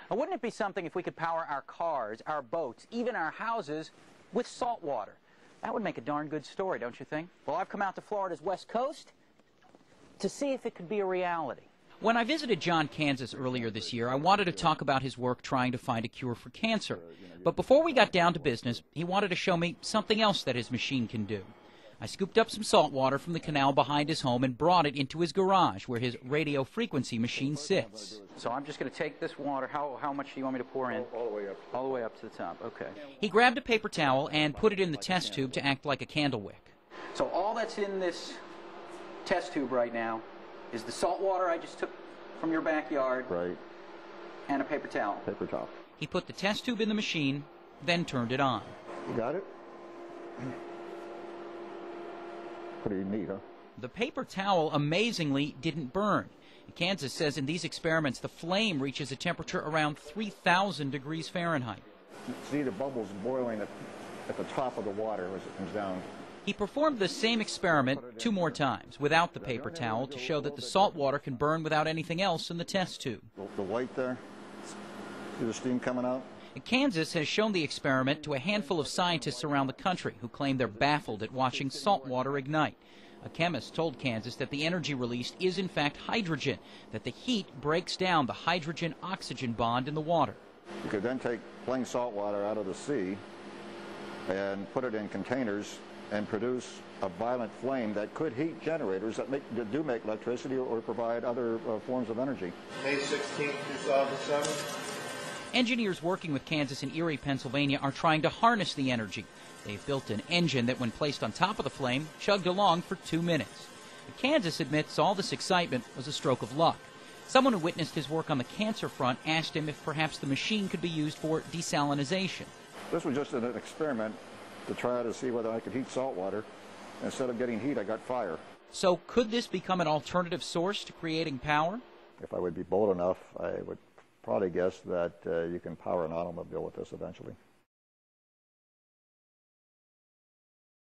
Now, wouldn't it be something if we could power our cars, our boats, even our houses with salt water? That would make a darn good story, don't you think? Well, I've come out to Florida's West Coast to see if it could be a reality. When I visited John, Kansas earlier this year, I wanted to talk about his work trying to find a cure for cancer. But before we got down to business, he wanted to show me something else that his machine can do. I scooped up some salt water from the canal behind his home and brought it into his garage where his radio frequency machine sits. So I'm just going to take this water. How much do you want me to pour in? All the way up. All the way up to the top, okay. He grabbed a paper towel and put it in the test tube to act like a candle wick. So all that's in this test tube right now is the salt water I just took from your backyard. Right. And a paper towel. Paper towel. He put the test tube in the machine, then turned it on. You got it? Pretty neat, huh? The paper towel amazingly didn't burn. Kansas says in these experiments the flame reaches a temperature around 3,000 degrees Fahrenheit. You see the bubbles boiling at the top of the water as it comes down. He performed the same experiment 2 more times without the paper towel to show that the salt water can burn without anything else in the test tube. The white there, see the steam coming out? Kansas has shown the experiment to a handful of scientists around the country who claim they're baffled at watching salt water ignite. A chemist told Kansas that the energy released is in fact hydrogen, that the heat breaks down the hydrogen-oxygen bond in the water. You could then take plain salt water out of the sea and put it in containers and produce a violent flame that could heat generators that do make electricity or provide other forms of energy. May 16, 2007. Engineers working with Kansas and Erie, Pennsylvania are trying to harness the energy. They've built an engine that, when placed on top of the flame, chugged along for 2 minutes. Kansas admits all this excitement was a stroke of luck. Someone who witnessed his work on the cancer front asked him if perhaps the machine could be used for desalinization. This was just an experiment to try to see whether I could heat salt water. Instead of getting heat, I got fire. So could this become an alternative source to creating power? If I would be bold enough, I would probably guess that you can power an automobile with this eventually.